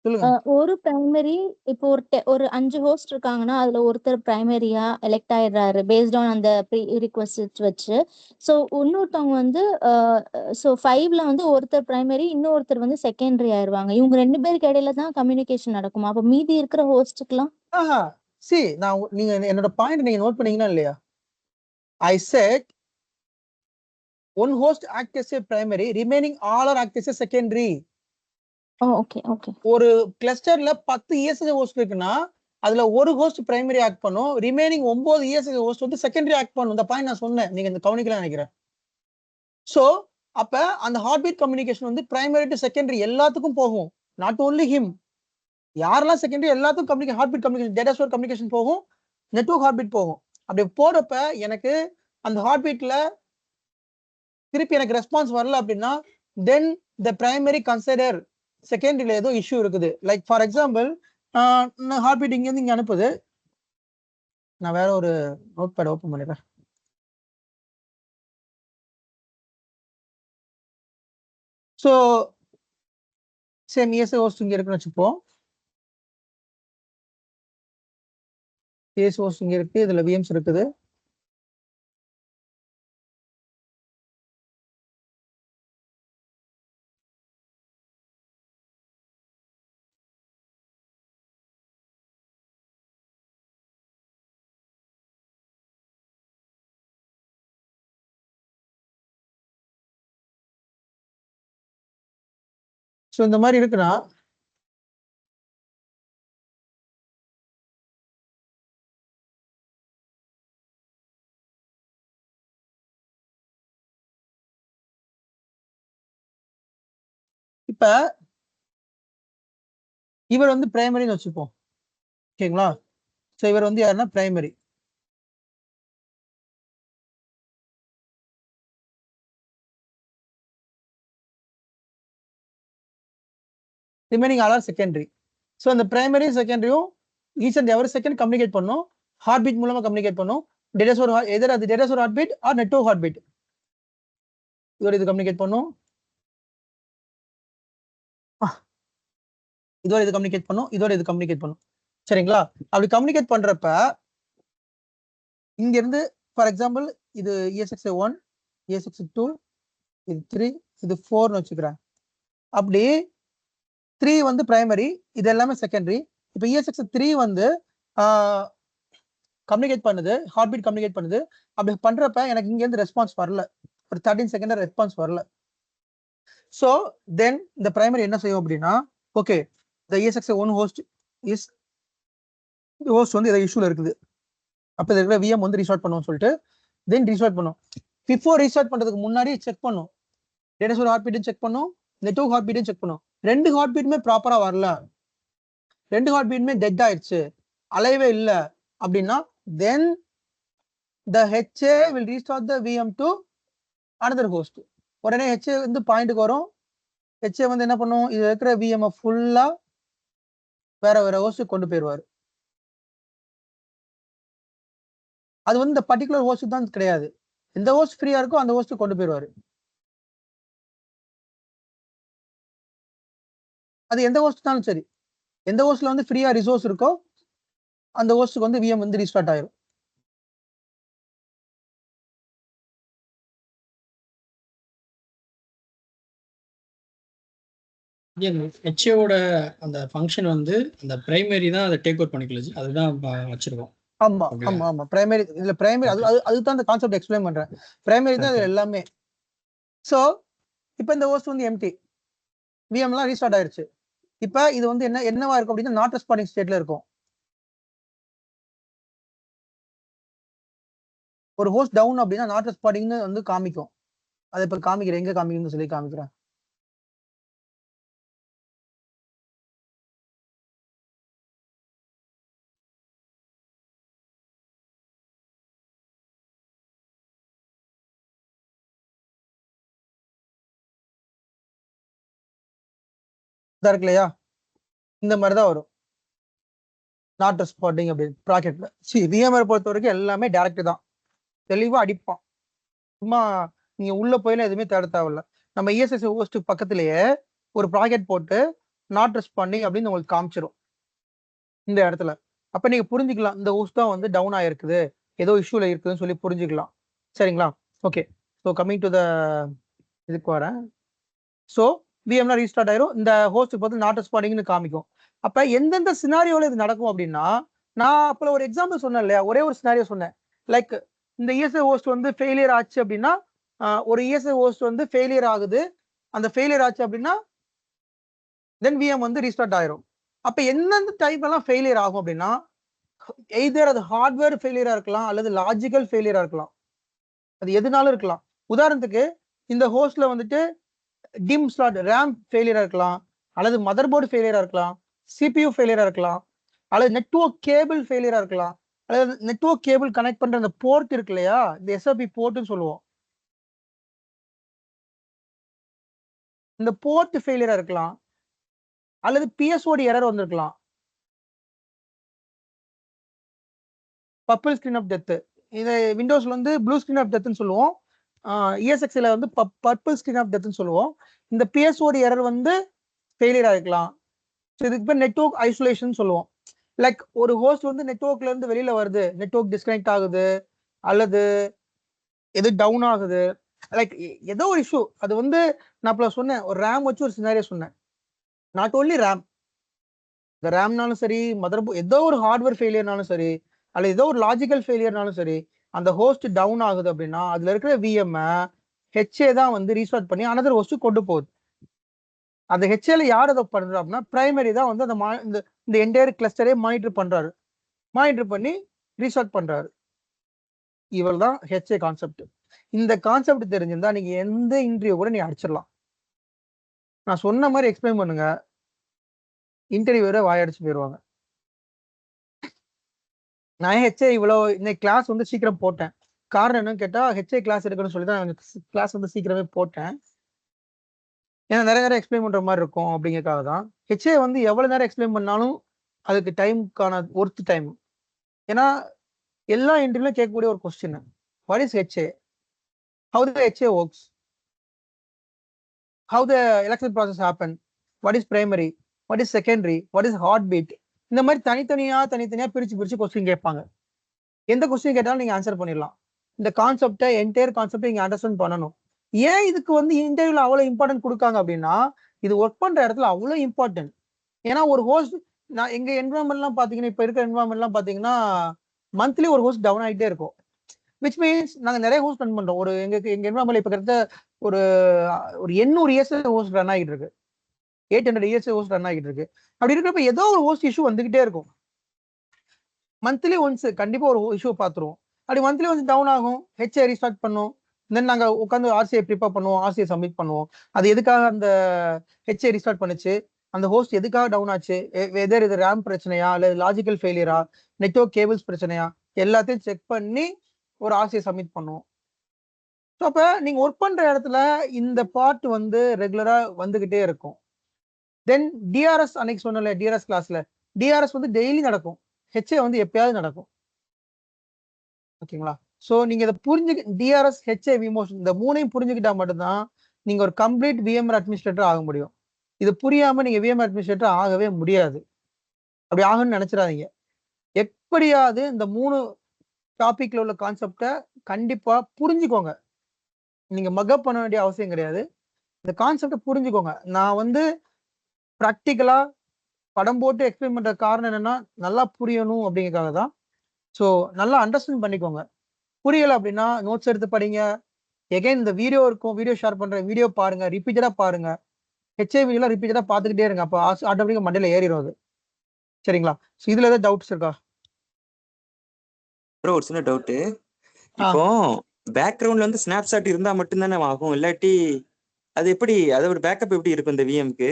சொல்லுங்க. ஒரு பிரைமரி இப்போ ஒரு 5 ஹோஸ்ட் இருக்காங்கன்னா அதுல ஒருத்தர் பிரைமரியா எலெக்ட் ஆயிடுறாரு பேஸ்ட் ஆன் அந்த ப்ரீ ரிக்வெஸ்ட் வச்சு. ஸோ இன்னொருத்தவங்க வந்து ஸோ 5ல வந்து ஒருத்தர் பிரைமரி இன்னொருத்தர் வந்து செகண்டரி ஆயிருவாங்க. இவங்க 2 பேருக்கு இடையில தான் கம்யூனிகேஷன் நடக்குமா? அப்ப மீதி இருக்கிற ஹோஸ்ட்டுக்குலாம் நான் நீங்க என்னோட பாயிண்ட் நீங்க நோட் பண்ணீங்கன்னா இல்லையா, I said one host act as a primary, remaining all are act as a secondary. Okay okay. ஒரு கிளஸ்டர்ல 10 ESX ஹோஸ்ட் இருக்குன்னா அதுல ஒரு ஹோஸ்ட் பிரைமரி ஆக்ட் பண்ணும், ரிமைனிங் 9 ESX ஹோஸ்ட் வந்து செகண்டரி ஆக்ட் பண்ணும். இந்த பாயிண்ட் நான் சொன்னேன், நீங்க இந்த கவனிக்கலாம் நினைக்கிறேன். சோ அப்ப அந்த ஹார்ட் பீட் கம்யூனிகேஷன் வந்து பிரைமரி டு செகண்டரி எல்லாத்துக்கும் போகும், நாட் ஓன்லி ஹிம். யாரெல்லாம் செகண்டரி எல்லாத்துக்கும் communication, heart beat communication, data store communication போகும், நெட்வொர்க் ஹார்ட் பீட் போகும். அப்படி போறப்ப எனக்கு அந்த ஹார்ட் பீட்ல திருப்பி எனக்கு ரெஸ்பான்ஸ் வரல அப்படின்னா தென் த பிரைமரி கன்சிடர் செகண்டரியில ஏதோ இஷ்யூ இருக்குது. Like for example heart beat இங்க இருந்து இங்க அனுப்புது, நான் வேற ஒரு நோட் பேட் ஓப்பன் பண்ணிடுறேன். ஸோ சேம் இஎஸ்ஐ ஹோஸ்ட் இங்க இருக்குன்னு வச்சுப்போம், இஎஸ்ஐ ஹோஸ்ட் இங்க இருக்கு, இதுல விஎம்ஸ் இருக்குது. ஸோ இந்த மாதிரி இருக்குன்னா இப்ப இவர் வந்து பிரைமரின்னு வச்சுப்போம், ஓகேங்களா? ஸோ இவர் வந்து யாருன்னா primary. Remaining all are secondary. So அந்த பிரைமரி செகண்டரியும் each and every second communicate பண்ணும், ஹார்ட் பீட் மூலமா கம்யூனிகேட் பண்ணும். டேட்டா ஸ்டோர் எதர் அது data store heart beat or network heart beat, இதோட இது கம்யூனிகேட் பண்ணும், இதோட இது கம்யூனிகேட் பண்ணும், இதோட இது கம்யூனிகேட் பண்ணும். சரிங்களா? அப்படி கம்யூனிகேட் பண்றப்ப இங்க இருந்து ஃபார் எக்ஸாம்பிள் இது ESX 1, ESX 2, இது 3, இது 4ன்னு வச்சுக்கிறேன். அப்படி 3 வந்து பிரைமரி, இது எல்லாமே செகண்டரி. இப்போ ESX 3 வந்து கம்யூனிகேட் பண்ணுது, ஹார்ட் பீட் கம்யூனிகேட் பண்ணுது. அப்படி பண்றப்ப எனக்கு இங்க இருந்து ரெஸ்பான்ஸ் வரல, ஒரு 13 செகண்ட் ரெஸ்பான்ஸ் வரல. ஸோ தென் இந்த பிரைமரி என்ன செய்யும் அப்படின்னா, okay the ESX 1 host is host வந்து ஏதோ இஷ்யூல இருக்குது, அப்ப இதுல இருக்கிற VM வந்து ரீஸ்டார்ட் பண்ணுவோம்னு சொல்லிட்டு தென் ரீஸ்டார்ட் பண்ணும். பிஃபோர் ரீஸ்டார்ட் பண்றதுக்கு முன்னாடி செக் பண்ணும், டேட்டா ஸ்டோர் ஹார்ட் பீட்டும் செக் பண்ணும், நெட்வொர்க் ஹார்ட் பீட்டும் செக் பண்ணும். 2 ஹார்ட் பீட்டுமே ப்ராப்பரா வரல, 2 ஹார்ட் பீட்டுமே டெட் ஆயிடுச்சு, அலைவே இல்ல அப்படின்னா தென் the HA will restart the VM to another host. உடனே HA வந்து பாயிண்ட்டுக்கு வரும், HA வந்து என்ன பண்ணும், இது இருக்கிற VM ஃபுல்லா வேற வேற ஹோஸ்ட் கொண்டு போயிடுவாரு. அது வந்து இந்த பர்டிகுலர் ஹோஸ்ட் தான் கிடையாது, எந்த ஹோஸ்ட் ஃப்ரீயா இருக்கோ அந்த ஹோஸ்ட் கொண்டு போயிடுவாரு. அது எந்த ஹோஸ்ட்னாலும் சரி, எந்த ஹோஸ்ட்ல வந்து ஃப்ரீயா ரிசோர்ஸ் இருக்கோ அந்த ஹோஸ்ட்க்கு வந்து VM வந்து ரீஸ்டார்ட் ஆயிரும். ஹெச்ஏவோட அந்த ஃபங்க்ஷன் வந்து அந்த பிரைமரி தான் அதை டேக் ஓவர் பண்ணிக்கல, அதுதான் வச்சிருக்கோம். ஆமா ஆமா ஆமா பிரைமரி, இதுல பிரைமரி அதுதான் அந்த கான்செப்ட் எக்ஸ்பிளைன் பண்றேன், பிரைமரி தான் இதுல எல்லாமே. சோ இப்போ இந்த ஹோஸ்ட் வந்து எம்டி, VM எல்லாம் ரீஸ்டார்ட் ஆயிருச்சு. இப்போ இது வந்து என்னவா இருக்கும் அப்படின்னா நாட் ரெஸ்பாண்டிங் ஸ்டேட்ல இருக்கும். ஒரு ஹோஸ்ட் டவுன் அப்படின்னா நாட் ரெஸ்பாண்டிங்னு வந்து காமிக்கும். அதை இப்ப காமிக்கிறேன், எங்க காமிக்கும்னு சொல்லி காமிக்கிறேன். இருக்கு இல்லையா, இந்த மாதிரி தான் வரும் நாட் ரெஸ்பாண்டிங் அப்படின்னு ப்ராக்கெட்ல. விஎம்ஆர் பொறுத்த வரைக்கும் எல்லாமே டைரக்ட் தான், தெளிவா அடிப்பான். சும்மா நீங்க உள்ள போயில எதுவுமே தேட தேவையில்ல. நம்ம இஎஸ்எஸ் ஹோஸ்ட் பக்கத்திலேயே ஒரு ப்ராக்கெட் போட்டு நாட் ரெஸ்பாண்டிங் அப்படின்னு உங்களுக்கு காமிச்சிடும் இந்த இடத்துல. அப்ப நீங்க புரிஞ்சுக்கலாம் இந்த ஹோஸ்ட் தான் வந்து டவுன் ஆயிருக்குது, ஏதோ இஷ்யூல இருக்குதுன்னு சொல்லி புரிஞ்சுக்கலாம். சரிங்களா? Okay. So coming to the இதுக்கு வரேன். ஸோ விஎம்லாம் ரீஸ்டார்ட் ஆயிரும், இந்த ஹோஸ்ட் பார்த்து நாட் ரெஸ்பாண்டிங்னு காமிக்கும். அப்ப எந்தெந்த சினாரியோல இது நடக்கும் அப்படின்னா, நான் அப்போ ஒரு எக்ஸாம்பிள் சொன்னேன் இல்லையா, ஒரே ஒரு சினாரியோ சொன்னேன். லைக் இந்த இஎஸ்ஐ ஹோஸ்ட் வந்து ஃபெயிலியர் ஆச்சு அப்படின்னா, ஒரு இஎஸ்ஐ ஹோஸ்ட் வந்து ஃபெயிலியர் ஆகுது, அந்த ஃபெயிலியர் ஆச்சு அப்படின்னா தென் விஎம் வந்து ரீஸ்டார்ட் ஆயிரும். அப்ப எந்தெந்த டைப் எல்லாம் ஃபெயிலியர் ஆகும் அப்படின்னா, எய்தர் அது ஹார்ட்வேர் ஃபெயிலியரா இருக்கலாம் அல்லது லாஜிக்கல் ஃபெயிலியரா இருக்கலாம், அது எதுனாலும் இருக்கலாம். உதாரணத்துக்கு இந்த ஹோஸ்ட்ல வந்துட்டு டிம் ஸ்லாட் ரேம் ஃபெயிலியரா இருக்கலாம், அல்லது மதர் போர்டு ஃபெயிலியரா இருக்கலாம், சிபியூ ஃபெயிலியரா இருக்கலாம், அல்லது நெட்வொர்க் கேபிள் ஃபெயிலியரா இருக்கலாம், அல்லது நெட்வொர்க் கேபிள் கனெக்ட் பண்ற அந்த போர்ட் இருக்கு இல்லையா, இந்த எஸ்ஓபி போர்ட்னு சொல்லுவோம், இந்த போர்ட் ஃபெயிலியரா இருக்கலாம், அல்லது பிஎஸ்ஓடி எரர் வந்திருக்கலாம், பர்பிள் ஸ்கிரீன் ஆஃப் டெத். இந்த விண்டோஸ்ல வந்து ப்ளூ ஸ்கிரீன் ஆஃப் டெத்னு சொல்லுவோம், இஎஸ்எக்ஸ்ல வந்து பர்பிள் ஸ்கிரீன் ஆஃப் டெத்னு சொல்லுவோம். இந்த பிஎஸ்ஓடி எரர் வந்து ஃபெயிலியர் ஆகிக்கலாம். ஸோ இதுக்கு பேர் நெட்வொர்க் ஐசோலேஷன் சொல்லுவோம். லைக் ஒரு ஹோஸ்ட் வந்து நெட்வொர்க்ல இருந்து வெளியில வருது, நெட்வொர்க் டிஸ்கனெக்ட் ஆகுது, அல்லது எது டவுன் ஆகுது, லைக் ஏதோ ஒரு இஷ்யூ. அது வந்து நான் இப்போ சொன்னேன், ஒரு ரேம் வச்சு ஒரு சினாரியோ சொன்னேன். நாட் ஓன்லி ரேம், இந்த ரேம்னாலும் சரி, மதர் ஏதோ ஒரு ஹார்ட்வேர் ஃபெயிலியர்னாலும் சரி, அல்லது ஏதோ ஒரு லாஜிக்கல் ஃபெயிலியர்னாலும் சரி, அந்த ஹோஸ்ட் டவுன் ஆகுது அப்படின்னா அதுல இருக்கிற விஎம் ஹெச்ஏ தான் வந்து ரீஸ்டார்ட் பண்ணி அனதர் ஹோஸ்ட் கொண்டு போகுது. அந்த ஹெச்ஏல யார் அதை பண்றா அப்படின்னா பிரைமரி தான் வந்து அந்த இந்த என்டையர் கிளஸ்டரே மானிட்டர் பண்றாரு, மானிட்டர் பண்ணி ரீஸ்டார்ட் பண்றாரு. இவர் தான் ஹெச்ஏ கான்செப்ட். இந்த கான்செப்ட் தெரிஞ்சிருந்தா நீங்க எந்த இன்டர்வியூ கூட நீ அடிச்சிடலாம். நான் சொன்ன மாதிரி எக்ஸ்பிளைன் பண்ணுங்க, இன்டர்வியூரை வாயடிச்சு போயிடுவாங்க. நான் ஹெச்ஏ இவ்வளோ இந்த கிளாஸ் வந்து சீக்கிரம் போட்டேன், காரணம் என்னன்னு கேட்டா ஹெச்ஏ கிளாஸ் எடுக்கணும்னு சொல்லி தான் கிளாஸ் வந்து சீக்கிரமே போட்டேன். ஏன்னா நிறைய நேரம் எக்ஸ்பிளைன் பண்ற மாதிரி இருக்கும் அப்படிங்கிறதுக்காக தான். ஹெச்ஏ வந்து எவ்வளவு நேரம் எக்ஸ்பிளைன் பண்ணாலும் அதுக்கு டைமுக்கான ஒர்த் டைம். ஏன்னா எல்லா இன்டர்வியூலும் கேட்கக்கூடிய ஒரு question, what is HA, how the HA works, how the election process happen, what is primary, what is secondary, what is heart beat. இந்த மாதிரி தனித்தனியா பிரிச்சு கொஸ்டின் கேட்பாங்க. எந்த கொஸ்டின் கேட்டாலும் நீங்க ஆன்சர் பண்ணிடலாம். இந்த கான்செப்டை என்டையர் கான்செப்டை நீங்க அண்டர்ஸ்டாண்ட் பண்ணணும். ஏன் இதுக்கு வந்து இன்டர்வியூல அவ்வளவு இம்பார்ட்டன்ட் கொடுக்காங்க அப்படின்னா, இது ஒர்க் பண்ற இடத்துல அவ்வளவு இம்பார்ட்டன்ட். ஏன்னா ஒரு ஹோஸ்ட், நான் எங்க என்வரான்மெண்ட்லாம் பாத்தீங்கன்னா, இப்ப இருக்கிற என்வரான்மெண்ட்லாம் பாத்தீங்கன்னா மந்த்லி ஒரு ஹோஸ்ட் டவுன் ஆகிட்டே இருக்கும். விச் மீன்ஸ் நாங்க நிறைய ஹோஸ்ட் ரன் பண்றோம். எங்க என்வரான்மெண்ட்ல இப்ப கிட்ட ஒரு 800 இயர்ஸ் ஹோஸ்ட் ரன் ஆகிட்டு இருக்கு, 800 இயர்ஸ் ஹோஸ்ட் ரன் ஆகிட்டு இருக்கு. அப்படி இருக்கிறப்ப ஏதோ ஒரு ஹோஸ்ட் இஷ்யூ வந்துகிட்டே இருக்கும். மந்த்லி ஒன்ஸ் கண்டிப்பா ஒரு இஷ்யூ பார்த்துருவோம். அப்படி மந்த்லி ஒன்ஸ் டவுன் ஆகும், ஹெச்ஏ ரீஸ்டார்ட் பண்ணும், தென் நாங்க உட்காந்து ஆர்சிஐ ப்ரிப்பேர் பண்ணுவோம், ஆர்சிஐ சப்மிட் பண்ணுவோம். அது எதுக்காக அந்த ஹெச்ஏ ரீஸ்டார்ட் பண்ணுச்சு, அந்த ஹோஸ்ட் எதுக்காக டவுன் ஆச்சு, வெதர் இது ரேம் பிரச்சனையா அல்லது லாஜிக்கல் ஃபெயிலியரா, நெட்வொர்க் கேபிள்ஸ் பிரச்சனையா, எல்லாத்தையும் செக் பண்ணி ஒரு ஆர்சிஐ சப்மிட் பண்ணுவோம். ஸோ அப்ப நீங்க ஒர்க் பண்ற இடத்துல இந்த பார்ட் வந்து ரெகுலரா வந்துகிட்டே இருக்கும். தென் டிஆர்எஸ், அன்னைக்கு சொன்னல டிஆர்எஸ் கிளாஸ்ல, டிஆர்எஸ் வந்து டெய்லி நடக்கும், ஹெச்ஏ வந்து எப்பயாவது நடக்கும். ஓகேங்களா? ஸோ நீங்க இதை டிஆர்எஸ், ஹெச்ஏ, விமோஷன் இந்த மூணையும் புரிஞ்சுக்கிட்டா மட்டும்தான் நீங்க ஒரு கம்ப்ளீட் விஎம்ஆர் அட்மினிஸ்ட்ரேட்டர் ஆக முடியும். இது புரியாம நீங்க விஎம்ஆர் அட்மினிஸ்ட்ரேட்டர் ஆகவே முடியாது. அப்படி ஆகணும்னு நினைச்சிடாதீங்க. எப்படியாவது இந்த 3 டாபிக்ல உள்ள கான்செப்டை கண்டிப்பா புரிஞ்சுக்கோங்க. நீங்க மக்கப் பண்ண வேண்டிய அவசியம் கிடையாது, இந்த கான்செப்டை புரிஞ்சுக்கோங்க. நான் வந்து ப்ராக்டிக்கலா படம் போட்டு எக்ஸ்பிளைன் பண்ற காரணம் என்னன்னா நல்லா புரியணும் அப்படிங்கிறதுக்காக தான். ஸோ நல்லா அண்டர்ஸ்டாண்ட் பண்ணிக்கோங்க. புரியல அப்படின்னா நோட்ஸ் எடுத்து படிங்க. எகைன் இந்த வீடியோ இருக்கும், வீடியோ ஷேர் பண்ற வீடியோ பாருங்க, ரிப்பீட்டடா பாருங்க. ஹெச்ஏ வீடியோலாம் ரிப்பீட்டடா பார்த்துக்கிட்டே இருங்க, அப்போ ஆட்டோமேட்டிக்கா மண்டையில ஏறிடும் அது. சரிங்களா? ஸோ இதுல ஏதாவது டவுட்ஸ் இருக்கா? ப்ரோ ஒரு சின்ன டவுட். இப்போ பேக்ரவுண்ட்ல வந்து ஸ்னாப்ஷாட் இருந்தா மட்டும்தானே ஆகும், இல்லாட்டி அது எப்படி, அதோட பேக்கப் எப்படி இருக்கும் இந்த விஎம்க்கு?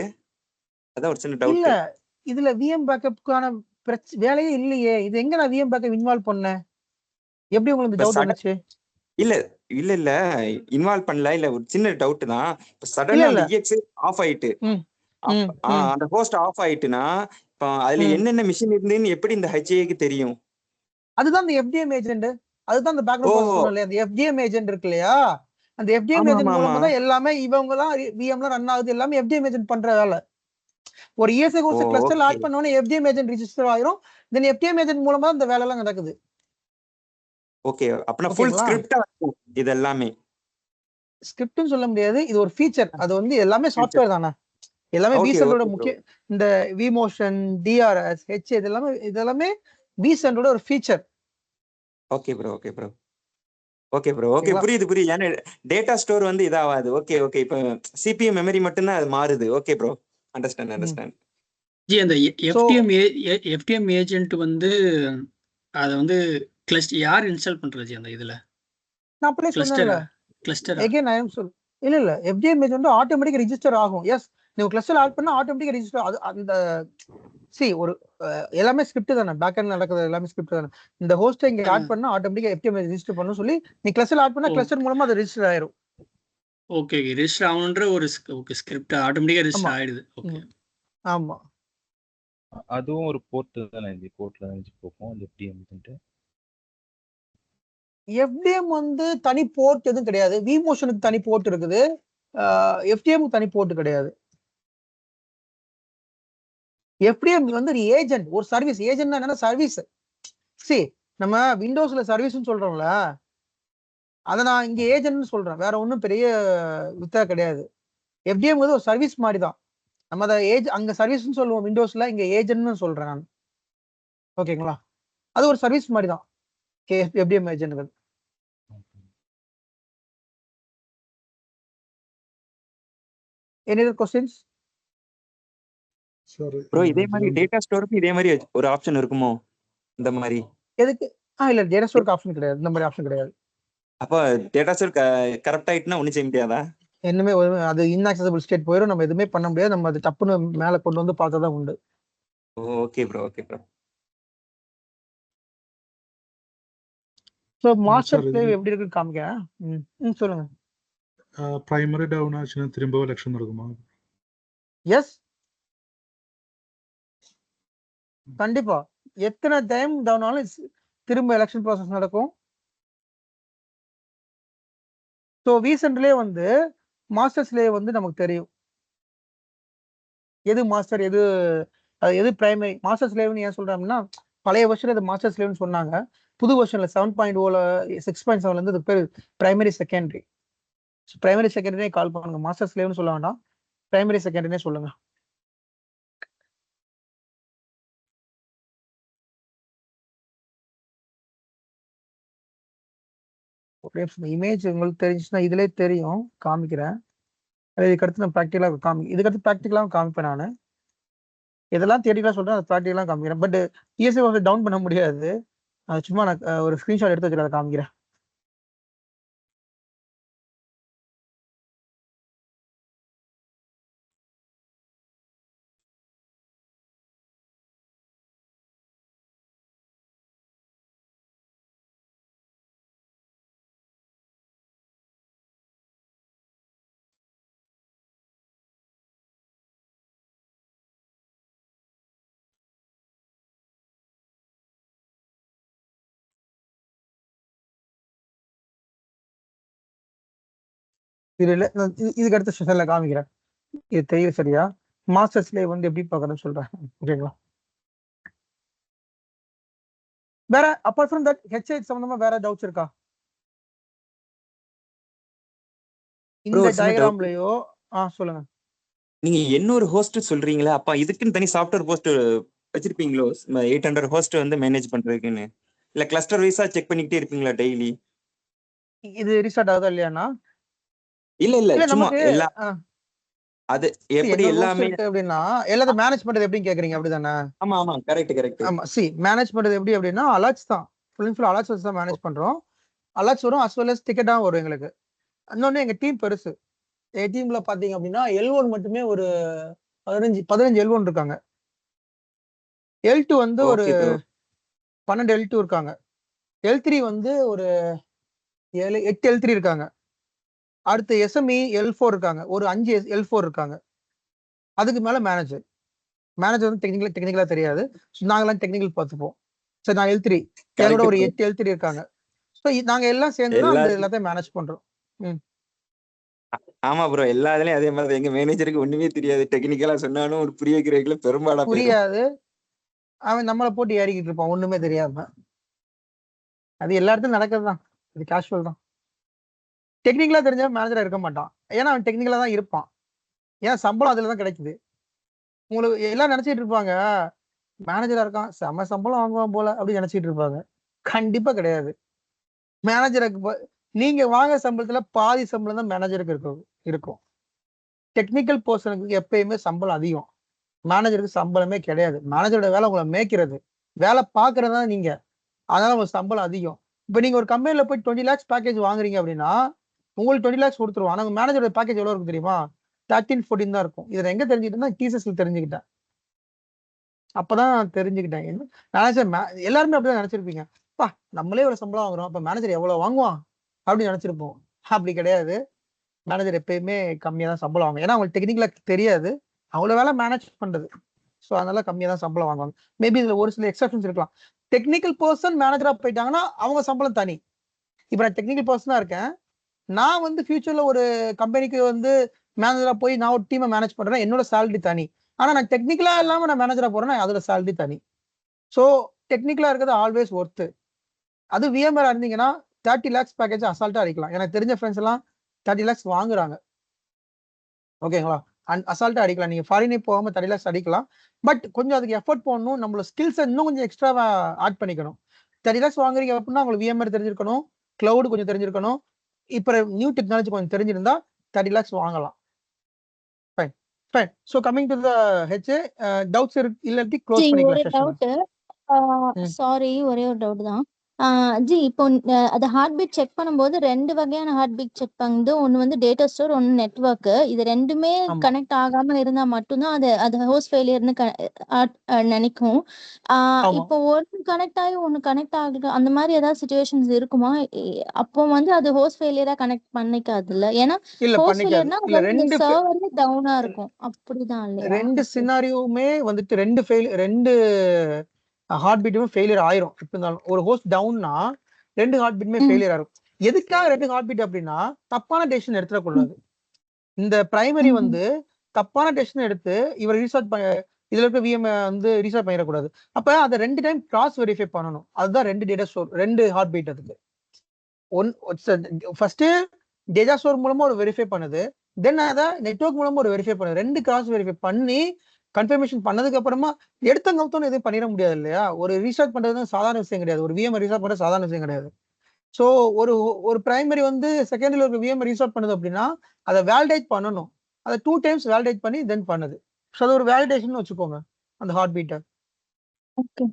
அதான் ஒரு சின்ன டவுட். இல்ல இதுல விஎம் பேக்கப்புக்கான வேலையே இல்லையே. இது எங்க நான் விஎம் பேக்கப் இன்வால்வ் பண்ணேன்? எப்படி உங்களுக்கு டவுட் வந்துச்சு? இல்ல இல்ல இல்ல இன்வால்வ் பண்ணல, இல்ல ஒரு சின்ன டவுட் தான். இப்ப சடனா அந்த இஎக்ஸ் ஆஃப் ஆயிட்டு அந்த ஹோஸ்ட் ஆஃப் ஆயிட்டுனா இப்போ அதுல என்னென்ன மிஷின் இருந்துன்னு எப்படி இந்த ஹெச்ஏக்கு தெரியும்? அதுதான் இந்த எஃப்டிஎம் ஏஜென்ட். அதுதான் அந்த பேக்ரவுண்ட் ப்ராசஸ் சொன்னோம் இல்லையா, அந்த எஃப்டிஎம் ஏஜென்ட் இருக்கு இல்லையா, அந்த எஃப்டிஎம் ஏஜென்ட் மூலமா தான் எல்லாமே இவங்க தான் விஎம்ல ரன் ஆகுது. எல்லாமே எஃப்டிஎம் ஏஜென்ட் பண்ற வேலை. ஒரு இஎஸ்ஐ ஹோஸ்ட் கிளஸ்டர்ல ஆட் பண்ண உடனே எஃப்டிஎம் ஏஜென்ட் ரிஜிஸ்டர் ஆயிரும். தென் எஃப்டிஎம் ஏஜென்ட் மூலமா இந்த வேலை எல்லாம் நடக்குது. ஓகே, அப்பனா ஃபுல் ஸ்கிரிப்டா இருக்கும் இது எல்லாமே. ஸ்கிரிப்ட்னு சொல்ல முடியாது, இது ஒரு ஃபீச்சர். அது வந்து எல்லாமே சாஃப்ட்வேர் தானே, எல்லாமே vCenter முக்கிய. இந்த vMotion, DRS, H இதெல்லாமே vCenter ஒரு feature. Okay bro, okay bro, okay bro, okay, புரியுது. ஏன்னா டேட்டா ஸ்டோர் வந்து இதாவாது. ஓகே ஓகே, இப்போ சிபிஎம் மெமரி மட்டும் தான் அது மாறுது. Okay bro, understand. ஜி அந்த எஃப்டிஎம் ஏஜென்ட் வந்து அதை வந்து கிளஸ்டர் யார் இன்ஸ்டால் பண்றது ஜி அந்த இதுல? நான் அப்படியே சொன்னேன்ல, கிளஸ்டர் அகைன் ஐ அம் சொல் இல்ல எஃப்டிஎம் ஏஜென்ட் வந்து ஆட்டோமேட்டிக்கா ரெஜிஸ்டர் ஆகும். எஸ், நீங்க கிளஸ்டர் ஆட் பண்ணா ஆட்டோமேட்டிக்கா ரெஜிஸ்டர். அது அந்த ஒரு எல்லாமே ஸ்கிரிப்ட் தானே, பேக் எண்ட் நடக்குது எல்லாமே ஸ்கிரிப்ட் தானே. இந்த ஹோஸ்ட் இங்க ஆட் பண்ணா ஆட்டோமேட்டிக்கா எஃப்டிஎம் ரெஜிஸ்டர் பண்ணனும் சொல்லி நீ கிளஸ்டர் ஆட் பண்ணா கிளஸ்டர் மூலமா அது ரெஜிஸ்டர் ஆயிரும். ஓகே, ரெஜிஸ்டர் ஆகணும்ன்ற ஒரு ஸ்கிரிப்ட் ஆட்டோமேட்டிக்கா ரெஜிஸ்டர் ஆயிடுது. ஓகே, ஆமா, அதுவும் ஒரு போர்ட் தானே, இந்த போர்ட்ல தான் போகும் அந்த எஃப்டிஎம் ஏஜென்ட். எஃப்டிஎம் வந்து தனி போர்ட் எதுவும் கிடையாது. vMotionக்கு தனி போர்ட் இருக்குது, எஃப்டிஎம்க்கு தனி போர்ட் கிடையாது. எஃப்டிஎம் வந்து ஒரு ஏஜென்ட், ஒரு சர்வீஸ். ஏஜென்ட்னா என்னன்னா சர்வீஸ். நம்ம விண்டோஸ்ல சர்வீஸ்னு சொல்றோம்ல, அதை நான் இங்க ஏஜென்ட்னு சொல்றேன், வேற ஒன்றும் பெரிய வித்தா கிடையாது. எஃப்டிஎம் வந்து ஒரு சர்வீஸ் மாதிரி தான். நம்ம அதை அங்க சர்வீஸ்னு சொல்லுவோம் விண்டோஸ்ல, இங்க ஏஜென்ட்னு சொல்றேன் நான். ஓகேங்களா, அது ஒரு சர்வீஸ் மாதிரி தான் எஃப்டிஎம் ஏஜென்ட்கள். Any other questions? ப்ரோ, இதே மாதிரி டேட்டா ஸ்டோருக்கு இதே மாதிரி ஒரு ஆப்ஷன் இருக்குமோ இந்த மாதிரி? எதுக்கு? இல்ல, டேட்டா ஸ்டோருக்கு ஆப்ஷன் கிடையாது, இந்த மாதிரி ஆப்ஷன் கிடையாது. அப்ப டேட்டா ஸ்டோர் கரெக்ட் ஆயிட்டுனா ஒன்றும் செய்ய முடியாதா? என்னமே அது இன்ஆக்சசபிள் ஸ்டேட் போயிடும், நம்ம எதுவுமே பண்ண முடியாது. நம்ம அது டப்புன்னு மேல கொண்டு வந்து பார்த்ததான் உண்டு. Okay bro, okay bro. So master slave எப்படி இருக்குன்னு காமிக்கிறேன். சொல்லுங்க. பிரைமரி டவுன் ஆச்சுன்னா திரும்ப எலெக்ஷன் நடக்குமா? எஸ், கண்டிப்பா. எத்தனை டைம் டவுன் ஆனாலும் திரும்ப எலெக்ஷன் ப்ராசஸ் நடக்கும். ஸோ vCenterலயே வந்து மாஸ்டர் ஸ்லேவ் வந்து நமக்கு தெரியும், எது மாஸ்டர் எது பிரைமரி. மாஸ்டர் ஸ்லேவ்னு ஏன் சொல்றாங்கன்னா, பழைய வருஷன் அது மாஸ்டர் ஸ்லேவ்னு சொன்னாங்க. புது வருஷன்ல 7.0ல 6.7ல இருந்து அது பேர் பிரைமரி செகண்டரி. பிரைமரி செகண்டரினே கால் பண்ணுங்க, மாஸ்டர் ஸ்லேவ்னு சொல்ல வேண்டாம், பிரைமரி செகண்டரினே சொல்லுங்க. இமேஜ் உங்களுக்கு தெரிஞ்சுச்சுன்னா இதுலயே தெரியும், காமிக்கிறேன். இதுக்கடுத்து நான் ப்ராக்டிகலா இதுக்கடுத்து ப்ராக்டிகலாக காமிப்பேன். நான் இதெல்லாம் தியரிக்கலா சொல்றேன், அது ப்ராக்டிகலா காமிக்கிறேன். பட் இஎஸ்ஐ டவுன் பண்ண முடியாது, அது சும்மா நான் ஒரு ஸ்கிரீன்ஷாட் எடுத்து வச்சு அதை காமிக்கிறேன். இதுக்கு அடுத்த செஷன்ல காமிக்கிறேன், இது தெரியும் சரியா. மாஸ்டர் ஸ்லேவ் வந்து எப்படி பார்க்கறதுன்னு சொல்றேன். ஓகேங்களா, வேற அப்பார்ட் ஃப்ரம் தட் ஹெச்ஐ சம்பந்தமா வேற டவுட்ஸ் இருக்கா இந்த டயகிராம்லயோ? சொல்லுங்க. நீங்க இன்னொரு ஹோஸ்ட் சொல்றீங்களா, அப்ப இதுக்குன்னு தனி சாஃப்ட்வேர் ஹோஸ்ட் வச்சிருப்பீங்களோ? 800 ஹோஸ்ட் வந்து மேனேஜ் பண்றதுக்குன்னு, இல்ல கிளஸ்டர் வைஸா செக் பண்ணிக்கிட்டே இருப்பீங்களா டெய்லி? இது ரீஸ்டார்ட் ஆகுதா இல்லையானா? இல்ல சும்மா எல்லாம் அது எப்படி எல்லாமே அப்படின்னா எல்லாத்தையும் மேனேஜ் பண்றது எப்படின்னு கேக்குறீங்க, அப்படிதானே? ஆமா ஆமா, கரெக்ட். ஆமா, மேனேஜ் பண்றது எப்படி அப்படின்னா அலர்ட்ஸ் தான், ஃபுல் அலர்ட்ஸ் வச்சு தான் மேனேஜ் பண்றோம். அலர்ட்ஸ் வரும், அஸ் வெல் அஸ் டிக்கெட்டா வரும் எங்களுக்கு. இன்னொன்னு எங்க டீம் பெருசு. எங்க டீம்ல பாத்தீங்க அப்படின்னா L1 மட்டுமே ஒரு 15 L1 இருக்காங்க. L2 வந்து ஒரு 12 L2 இருக்காங்க. L3 வந்து ஒரு 8 L3 இருக்காங்க. அடுத்து SME L4 இருக்காங்க, ஒரு 5 L4 இருக்காங்க. அதுக்கு மேல மேனேஜர் வந்து டெக்னிக்கலா தெரியாது. நாங்கெல்லாம் டெக்னிக்கல் பார்த்துப்போம். சரி, நான் L3 என்னோட கரெக்ட் ஒரு ப்ரோ. 8 L3 இருக்காங்க. ஸோ நாங்க எல்லாம் சேர்ந்து தான் எல்லா அந்த எல்லாத்தையும் மேனேஜ் பண்றோம். ஆமா ப்ரோ, எல்லா இதுலயும் அதே மாதிரி எங்க மேனேஜருக்கு ஒண்ணுமே தெரியாது. டெக்னிக்கலா சொன்னாலும் ஒரு புரிய வைக்கிறதுக்குள்ள பெரும்பாடா போயிடும். புரியாது. அவன் நம்மளை போட்டு ஏறிக்கிட்டு இருப்பான் ஒண்ணுமே தெரியாம. அது எல்லா இடத்துலயும் நடக்கிறதுதான். இது கேஷுவல் தான். டெக்னிக்கலா தெரிஞ்சவன் மேனேஜரா இருக்க மாட்டான். ஏன்னா அவன் டெக்னிக்கலா தான் இருப்பான். ஏன் சம்பளம் அதுல தான் கிடைக்குது. உங்களுக்கு எல்லாம் நினைச்சிட்டு இருப்பாங்க, மேனேஜரா இருக்கான் செம சம்பளம் வாங்குவான் போல அப்படின்னு நினைச்சிட்டு இருப்பாங்க. கண்டிப்பா கிடையாது. மேனேஜருக்கு நீங்க வாங்க சம்பளத்துல பாதி சம்பளம் தான் மேனேஜருக்கு இருக்கும். டெக்னிக்கல் பர்சனுக்கு எப்பயுமே சம்பளம் அதிகம். மேனேஜருக்கு சம்பளமே கிடையாது. மேனேஜரோட வேலை உங்களை மேய்க்கிறது, வேலை பாக்குறதா நீங்க. அதனால உங்களுக்கு சம்பளம் அதிகம். இப்ப நீங்க ஒரு கம்பெனில போய் 20 lakhs பேக்கேஜ் வாங்குறீங்க அப்படின்னா உங்களுக்கு 20 lakhs கொடுத்துருவான். ஆனா மேனேஜரோட பேக்கேஜ் எவ்வளவு இருக்கும் தெரியுமா? 13-14 தான் இருக்கும். இதை எங்க தெரிஞ்சுக்கிட்டேன்னா டீசஸ்ல தெரிஞ்சுக்கிட்டேன். அப்பதான் தெரிஞ்சுக்கிட்டேன். மேனேஜர் எல்லாருமே அப்படிதான் நினைச்சிருப்பீங்க. பா நம்மளே இவ்வளவு சம்பளம் வாங்குறோம், அப்ப மேனேஜர் எவ்வளவு வாங்குவான் அப்படின்னு நினைச்சிருப்போம். அப்படி கிடையாது. மேனேஜர் எப்பயுமே கம்மியா தான் சம்பளம் வாங்க. ஏன்னா அவங்களுக்கு டெக்னிக்கலா தெரியாது, அவ்வளவு வேலை மேனேஜ் பண்றது. ஸோ அதனால கம்மியா தான் சம்பளம் வாங்குவாங்க. மேபி இதுல ஒரு சில எக்ஸப்ஷன்ஸ் இருக்கலாம். டெக்னிக்கல் பர்சன் மேனேஜரா போயிட்டாங்கன்னா அவங்க சம்பளம் தனி. இப்ப நான் டெக்னிக்கல் பர்சனா இருக்கேன், நான் வந்து ஃபியூச்சர்ல ஒரு கம்பெனிக்கு வந்து மேனேஜரா போய் நான் ஒரு டீமை மேனேஜ் பண்றேன், என்னோட சேலரி தனி. ஆனா நான் டெக்னிக்கலா இல்லாம நான் மேனேஜரா போறேன்னா அதோட சேலரி தனி. ஸோ டெக்னிக்கலா இருக்கிறது ஆல்வேஸ் ஒர்த்து. அது விஎம்ஆர் இருந்தீங்கன்னா 30 lakhs பேக்கேஜ் அசால்ட்டா அடிக்கலாம். எனக்கு தெரிஞ்ச ஃப்ரெண்ட்ஸ் எல்லாம் 30 lakhs வாங்குறாங்க. ஓகேங்களா? அசால்ட்டா அடிக்கலாம். நீங்க ஃபாரினே போகாம 30 lakhs அடிக்கலாம். பட் கொஞ்சம் அதுக்கு எஃபர்ட் போடணும். நம்மளோட ஸ்கில்ஸ் இன்னும் கொஞ்சம் எக்ஸ்ட்ராவா ஆட் பண்ணிக்கணும். 30 lakhs வாங்குறீங்க அப்படின்னா உங்களுக்கு விஎம்ஆர் தெரிஞ்சிருக்கணும், கிளவுட் கொஞ்சம் தெரிஞ்சிருக்கணும், இப்ப நியூ டெக்னாலஜி கொஞ்சம் தெரிஞ்சிருந்தா 30 lakhs வாங்கலாம். Fine fine. So coming to the HA, doubts இல்லாட்டி க்ளோஸ் பண்ணிக்கலாம் ஒரு செஷன். டவுட். சாரி, ஒரே ஒரு டவுட் தான். ஜி இப்போ அது ஹார்ட் பீட் செக் பண்ணும்போது 2 வகையான ஹார்ட் பீட் செக் பண்ணுது. ஒன்னு வந்து டேட்டா ஸ்டோர், ஒன்னு நெட்வொர்க். இது ரெண்டுமே ஆமா கனெக்ட் ஆகாம இருந்தா மட்டும்தான் அது ஹோஸ்ட் ஃபெயிலியர்னு நினைக்கும். ஆமா இப்போ ஒன்னு கனெக்ட் ஆகி ஒன்னு கனெக்ட் ஆகுது, அந்த மாதிரி ஏதாவது சுச்சுவேஷன்ஸ் இருக்குமா? அப்போ வந்து அது ஹோஸ்ட் ஃபெயிலியரா கனெக்ட் பண்ணிக்காதுல்ல. ஏன்னா இல்ல ஹோஸ்ட் பண்ணிக்காது. ஃபெயிலியர்னா இல்ல இந்த சர்வரே டவுனா இருக்கும், அப்படிதான் இல்லையா? ரெண்டு சினாரியோவுமே வந்துட்டு ரெண்டு ஹார்ட் பீட்டுமே ஃபெயிலியர் ஆயிரும். இப்ப இருந்தாலும் ஒரு ஹோஸ்ட் டவுன்னா 2 ஹார்ட் பீட்டுமே ஃபெயிலியர் ஆகும். எதுக்காக 2 ஹார்ட் பீட் அப்படின்னா தப்பான டெசிஷன் எடுத்துடக்கூடாது. இந்த பிரைமரி வந்து தப்பான டெசிஷன் எடுத்து இவர் ரீசார்ட் இதுல இருக்க விஎம் வந்து ரீசார்ட் பண்ணிடக்கூடாது. அப்ப அதை 2 டைம் கிராஸ் வெரிஃபை பண்ணணும். அதுதான் 2 டேட்டா ஸ்டோர், 2 ஹார்ட் பீட். அதுக்கு ஃபர்ஸ்ட் டேட்டா ஸ்டோர் மூலமா ஒரு வெரிஃபை பண்ணுது, தென் அதை நெட்வொர்க் மூலமா ஒரு வெரிஃபை பண்ணுது. 2 கிராஸ் வெரிஃபை பண்ணி கன்ஃபர்மேஷன் பண்ணதுக்கு அப்புறமா எடுத்த கவுத்தோன்னு எதுவும் பண்ணிட முடியாது இல்லையா? ஒரு ரீசார்ட் பண்றது சாதாரண விஷயம் கிடையாது. ஒரு விஎம் ரீசார்ட் பண்றது சாதாரண விஷயம் கிடையாது. ஸோ ஒரு பிரைமரி வந்து செகண்டரியில் ஒரு விஎம் ரீசார்ட் பண்ணுது அப்படின்னா அதை வேலிடேட் பண்ணணும். அதை 2 டைம்ஸ் வேலிடேட் பண்ணி தென் பண்ணுது. ஸோ அது ஒரு வேலிடேஷன் வச்சுக்கோங்க அந்த ஹார்ட் பீட்டை. ஓகே.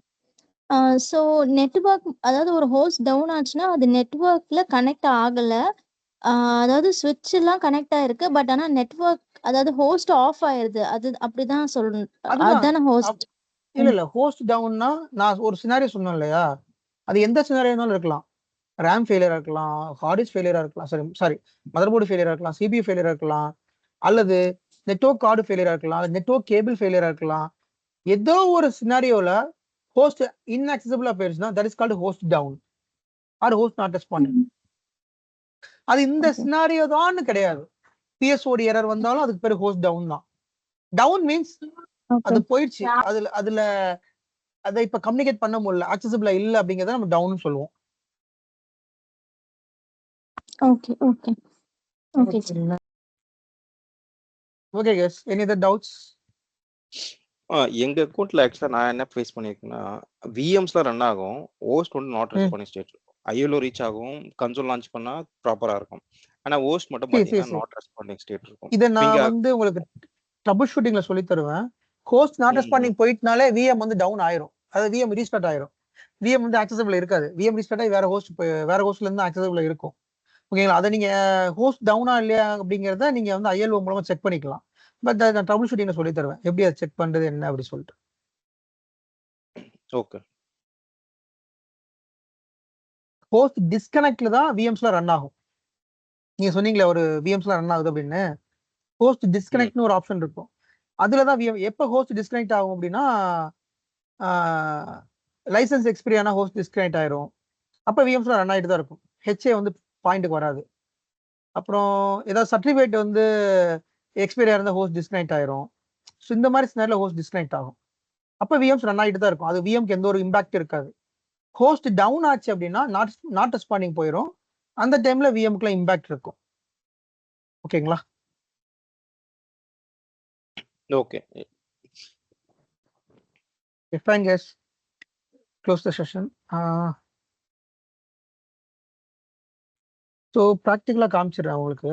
ஸோ நெட்வொர்க், அதாவது ஒரு ஹோஸ்ட் டவுன் ஆச்சுன்னா அது நெட்வொர்க்ல கனெக்ட் ஆகல. அதாவது ஸ்விட்ச் எல்லாம் கனெக்ட் ஆயிருக்கு, பட் ஆனா நெட்வொர்க், அதாவது ஹோஸ்ட் ஆஃப் ஆயிருது. அது அப்படிதான் சொல்லணும். அதுதானே ஹோஸ்ட்? இல்ல ஹோஸ்ட் டவுன்னா நான் ஒரு சினாரியோ சொன்னேன் இல்லையா, அது எந்த சினாரியோனாலும் இருக்கலாம். ரேம் ஃபெயிலியரா இருக்கலாம், ஹார்ட் டிஸ்க் ஃபெயிலியரா இருக்கலாம், சாரி மதர் போர்டு ஃபெயிலியரா இருக்கலாம், சிபியூ ஃபெயிலியரா இருக்கலாம், அல்லது நெட்வொர்க் கார்டு ஃபெயிலியரா இருக்கலாம், நெட்வொர்க் கேபிள் ஃபெயிலியரா இருக்கலாம். ஏதோ ஒரு சினாரியோல ஹோஸ்ட் இன்அக்சசிபிளா போயிருச்சுன்னா that is called host down or host not responding. அது இந்த சினாரியோ தான் கிடையாது. பிஎஸ்ஓடி எரர் வந்தாலும் அதுக்கு பேரு ஹோஸ்ட் டவுன் தான். டவுன் மீன்ஸ் அது போயிடுச்சு, அதுல அதை இப்ப கம்யூனிகேட் பண்ண முடியல, அக்சசிபிளா இல்ல அப்படிங்கறத நம்ம டவுன் சொல்லுவோம். Okay okay okay okay guys, any other doubts? எங்க அக்கௌண்ட்ல ஆக்சுவலா நான் என்ன ஃபேஸ் பண்ணிருக்கேன்னா, விஎம்ஸ்ல ரன் ஆகும், ஹோஸ்ட் வந்து நாட் ரெஸ்பாண்டிங் ஸ்டேட் இருக்கும். ஐஎல்ஓ ரீச் ஆகும், கன்சோல் லான்ச் பண்ணா ப்ராப்பரா இருக்கும். ஆனா ஹோஸ்ட் மட்டும் பாத்தீங்கன்னா நாட் ரெஸ்பாண்டிங் ஸ்டேட் இருக்கும். இத நான் வந்து உங்களுக்கு ட்ரபிள் ஷூட்டிங்ல சொல்லி தருவேன். ஹோஸ்ட் நாட் ரெஸ்பாண்டிங் போயிட்டனாலே விஎம் வந்து டவுன் ஆயிரும், அது விஎம் ரீஸ்டார்ட் ஆயிரும். விஎம் வந்து ஆக்சசிபிள் இருக்காது. விஎம் ரீஸ்டார்ட் ஆகி வேற ஹோஸ்ட்ல இருந்து ஆக்சசிபிள் இருக்கும். ஓகேங்களா? அதை நீங்க ஹோஸ்ட் டவுனா இல்லையா அப்படிங்கறத நீங்க வந்து ஐஎல்ஓ மூலமா செக் பண்ணிக்கலாம். பட் நான் ட்ரபிள் ஷூட்டிங்ல சொல்லி தருவேன் எப்படி அதை செக் பண்றது என்ன அப்படி சொல்லிட்டு. ஓகே. ஹோஸ்ட் டிஸ்கனெக்ட்ல தான் விஎம்ஸ்ல ரன் ஆகும். நீங்க சொன்னீங்களே ஒரு விஎம்ஸ்ல ரன் ஆகுது அப்படின்னு, ஹோஸ்ட் டிஸ்கனெக்ட்னு ஒரு ஆப்ஷன் இருக்கும். அதுல தான் விஎம் எப்போ ஹோஸ்ட் டிஸ்கனெக்ட் ஆகும் அப்படின்னா லைசன்ஸ் எக்ஸ்பிரி ஆனா ஹோஸ்ட் டிஸ்கனெக்ட் ஆயிரும். அப்போ விஎம்ஸ்ல ரன் ஆகிட்டு தான் இருக்கும். ஹெச்ஏ வந்து பாயிண்ட்டுக்கு வராது. அப்புறம் ஏதாவது சர்டிஃபிகேட் வந்து எக்ஸ்பைரி இருந்தால் ஹோஸ்ட் டிஸ்கனெக்ட் ஆயிரும். ஸோ இந்த மாதிரி சினாரியில் ஹோஸ்ட் டிஸ்கனெக்ட் ஆகும். அப்போ விஎம்ஸ் ரன் ஆகிட்டு தான் இருக்கும். அது விஎம்க்கு எந்த ஒரு இம்பாக்ட் இருக்காது. ஹோஸ்ட் டவுன் ஆச்சு அப்படின்னா நாட் ரெஸ்பாண்டிங் போயிடும். அந்த டைம்ல விஎம்க்குலாம் இம்பாக்ட் இருக்கும். ஓகேங்களா? Okay. Fine guys, close the session. So ப்ராக்டிக்கலாக காமிச்சிடுறேன் உங்களுக்கு.